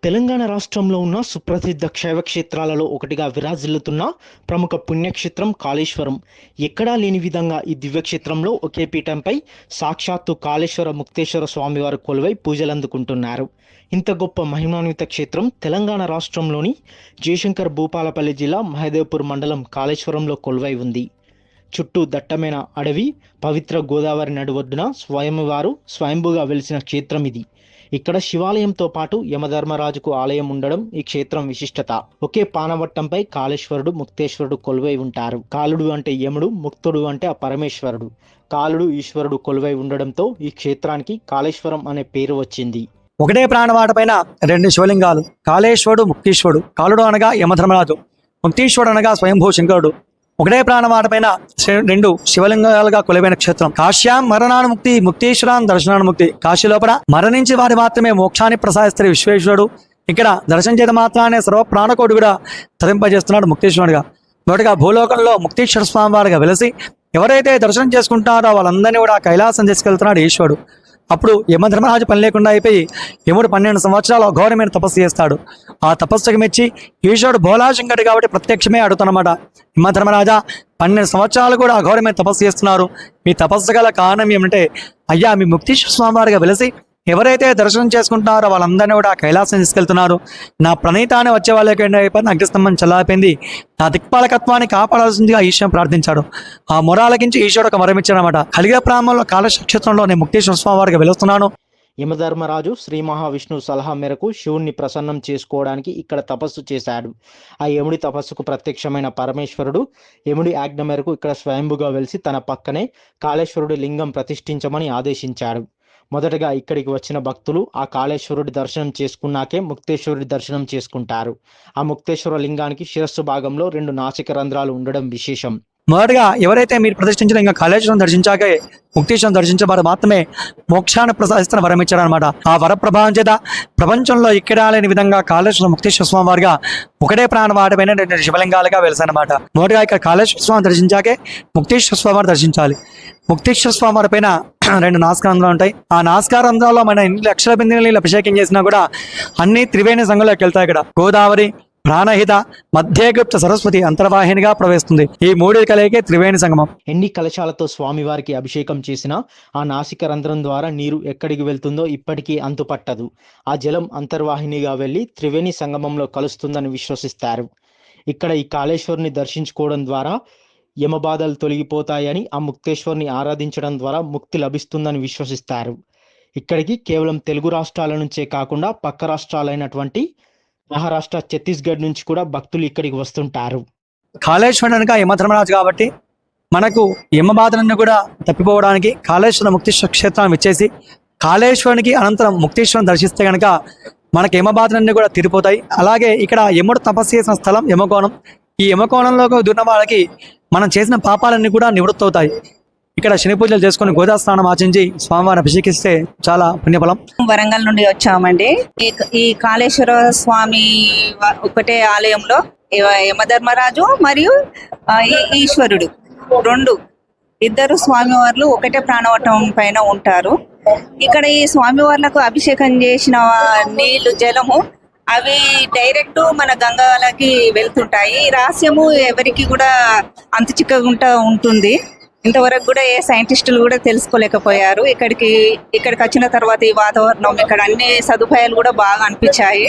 తెలంగాణ రాష్ట్రంలో ఉన్న సుప్రసిద్ధ శైవ క్షేత్రాలలో ఒకటిగా విరాజిల్లుతున్న ప్రముఖ పుణ్యక్షేత్రం కాళేశ్వరం. ఎక్కడా లేని విధంగా ఈ దివ్యక్షేత్రంలో ఒకే పీఠంపై సాక్షాత్తు కాళేశ్వర ముక్తేశ్వర స్వామివారు కొలువై పూజలందుకుంటున్నారు. ఇంత గొప్ప మహిమాన్విత క్షేత్రం తెలంగాణ రాష్ట్రంలోని జయశంకర్ భూపాలపల్లి జిల్లా మహదేవ్పూర్ మండలం కాళేశ్వరంలో కొలువై ఉంది. చుట్టూ దట్టమైన అడవి, పవిత్ర గోదావరి నడువొడ్డున స్వయంవారు స్వయంభుగా వెలిసిన క్షేత్రం ఇది. ఇక్కడ శివాలయంతో పాటు యమధర్మరాజుకు ఆలయం ఉండడం ఈ క్షేత్రం విశిష్టత. ఒకే పానవట్టంపై కాళేశ్వరుడు, ముక్తేశ్వరుడు కొలువై ఉంటారు. కాలుడు అంటే యముడు, ముక్తుడు అంటే ఆ పరమేశ్వరుడు. కాలుడు ఈశ్వరుడు కొలువై ఉండడంతో ఈ క్షేత్రానికి కాళేశ్వరం అనే పేరు వచ్చింది. ఒకటే ప్రాణవాట పైన రెండు శివలింగాలు, కాళేశ్వరుడు, ముక్తీశ్వరుడు. కాలుడు అనగా యమధర్మరాజు, ముక్తీశ్వరుడు అనగా స్వయంభూ శంకరుడు. ఒకటే ప్రాణవాట పైన రెండు శివలింగాలుగా కొలువైన క్షేత్రం. కాశ్యాం మరణానుముక్తి, ముక్తీశ్వరాన్ దర్శనానుముక్తి. కాశీ లోపల మరణించి వారి మాత్రమే మోక్షాన్ని ప్రసాదిస్తారు విశ్వేశ్వరుడు. ఇక్కడ దర్శనం చేత మాత్రానే సర్వ ప్రాణకోటి కూడా తరింపజేస్తున్నాడు ముక్తీశ్వరుడుగా. మొదటిగా భూలోకంలో ముక్తీశ్వర స్వామి వారిగా వెలిసి ఎవరైతే దర్శనం చేసుకుంటారో వాళ్ళందరినీ కూడా కైలాసం తీసుకెళ్తున్నాడు ఈశ్వరుడు. అప్పుడు యమధర్మరాజు పని లేకుండా అయిపోయి యముడు 12 సంవత్సరాలు ఘోరమైన తపస్సు చేస్తాడు. ఆ తపస్సుకి మెచ్చి ఈశ్వరుడు భోలాశంకరుడు కాబట్టి ప్రత్యక్షమే అడుగుతానమాట, యమధర్మరాజా 12 సంవత్సరాలు కూడా అఘోరమైన తపస్సు చేస్తున్నారు, మీ తపస్సు గల కారణం ఏమంటే, అయ్యా మీ ముక్తీశ్వర స్వామివారిగా వెలిసి ఎవరైతే దర్శనం చేసుకుంటున్నారో వాళ్ళందరినీ కూడా కైలాసం తీసుకెళ్తున్నారు. నా ప్రణీతాన్ని వచ్చే వాళ్ళకి అగ్నిస్తంభం చల్లారిపోయింది, నా దిక్పాలకత్వాన్ని కాపాడాల్సిందిగా ఈశ్వరుని ప్రార్థించాడు. ఆ మొరాలకించి ఈశ్వరుడు ఒక వరం ఇచ్చాడనమాట. కలిగే ప్రాంతంలో కాళక్షేత్రంలో నేను ముక్తేశ్వర స్వామి వారికి వెలుస్తున్నాను. యమధర్మరాజు శ్రీ మహావిష్ణువు సలహా మేరకు శివుణ్ణి ప్రసన్నం చేసుకోవడానికి ఇక్కడ తపస్సు చేశాడు. ఆ యముడి తపస్సుకు ప్రత్యక్షమైన పరమేశ్వరుడు యముడి ఆజ్ఞ మేరకు ఇక్కడ స్వయంభుగా వెలిసి తన పక్కనే కాళేశ్వరుడి లింగం ప్రతిష్ఠించమని ఆదేశించాడు. మొదటగా ఇక్కడికి వచ్చిన భక్తులు ఆ కాళేశ్వరుడి దర్శనం చేసుకున్నాకే ముక్తేశ్వరుడి దర్శనం చేసుకుంటారు. ఆ ముక్తేశ్వర లింగానికి శిరస్సు భాగంలో 2 నాసిక రంధ్రాలు ఉండడం విశేషం. మొదటగా ఎవరైతే మీరు ప్రతిష్ఠించిన ఇంకా కాళేశ్వరం దర్శించాకే ముక్తీశ్వరం దర్శించబడి మాత్రమే మోక్షాన్ని ప్రసాదిస్తున్న వరం ఇచ్చారనమాట. ఆ వర ప్రభావం చేత ప్రపంచంలో ఇక్కడ లేని విధంగా కాళేశ్వరం ముక్తేశ్వర స్వామి వారిగా ఒకటే ప్రాణవాటపైన 2 శివలింగాలుగా వెలిసానమాట. మొదటిగా ఇక్కడ కాళేశ్వర స్వామి దర్శించాకే ముక్తేశ్వర స్వామి వారు దర్శించాలి. ముక్తేశ్వర స్వామి వారి పైన 2 నాస్కారంధ్రాలు ఉంటాయి. ఆ నాస్కారంధ్రాల్లో మన ఎన్ని లక్షల బిందెలు అభిషేకం చేసినా కూడా అన్ని త్రివేణి సంఘంలోకి వెళ్తాయి. ఇక్కడ గోదావరి, ప్రాణహిత, మధ్యగుప్త సరస్వతి అంతర్వాహినిగా ప్రవేశిస్తుంది. ఈ 3 కలయికే త్రివేణి సంగమం. ఎన్ని కలశాలతో స్వామివారికి అభిషేకం చేసినా ఆ నాసిక రంధ్రం ద్వారా నీరు ఎక్కడికి వెళ్తుందో ఇప్పటికీ అంతుపట్టదు. ఆ జలం అంతర్వాహినిగా వెళ్లి త్రివేణి సంగమంలో కలుస్తుందని విశ్వసిస్తారు. ఇక్కడ ఈ కాళేశ్వరుని దర్శించుకోవడం ద్వారా యమబాధలు తొలగిపోతాయని, ఆ ముక్తేశ్వరుని ఆరాధించడం ద్వారా ముక్తి లభిస్తుందని విశ్వసిస్తారు. ఇక్కడికి కేవలం తెలుగు రాష్ట్రాల నుంచే కాకుండా పక్క రాష్ట్రాలైనటువంటి మహారాష్ట్ర, ఛత్తీస్గఢ్ నుంచి కూడా భక్తులు ఇక్కడికి వస్తుంటారు. కాళేశ్వరుడు అనగా యమధర్మరాజు కాబట్టి మనకు యమబాధలను కూడా తప్పిపోవడానికి కాళేశ్వర ముక్తేశ్వర క్షేత్రాన్ని ఇచ్చేసి కాళేశ్వరునికి అనంతరం ముక్తేశ్వరుని దర్శిస్తే కనుక మనకు యమబాధలన్నీ కూడా తీరిపోతాయి. అలాగే ఇక్కడ యముడు తపస్సు చేసిన స్థలం యమకోణం. ఈ యమకోణంలోకి దూరిన వాళ్ళకి మనం చేసిన పాపాలన్నీ కూడా నివృత్తి అవుతాయి. ఇక్కడ శని పూజలు చేసుకుని గోదా స్నానం ఆచరించి స్వామివారిని అభిషేకిస్తే చాలా పుణ్యఫలం. వరంగల్ నుండి వచ్చామండి. ఈ కాళేశ్వర స్వామి ఒకటే ఆలయంలో యమధర్మరాజు మరియు ఈశ్వరుడు ఇద్దరు స్వామివార్లు ఒకటే ప్రాణవటం పైన ఉంటారు. ఇక్కడ ఈ స్వామివార్లకు అభిషేకం చేసిన నీళ్లు, జలము అవి డైరెక్ట్ మన గంగాలకి వెళ్తుంటాయి. ఈ రహస్యము ఎవరికి కూడా అంత చిక్కగుంటా ఉంటుంది. ఇంతవరకు కూడా ఏ సైంటిస్టులు కూడా తెలుసుకోలేకపోయారు. ఇక్కడికి వచ్చిన తర్వాత ఈ వాతావరణం, ఇక్కడ అన్ని సదుపాయాలు కూడా బాగా అనిపించాయి.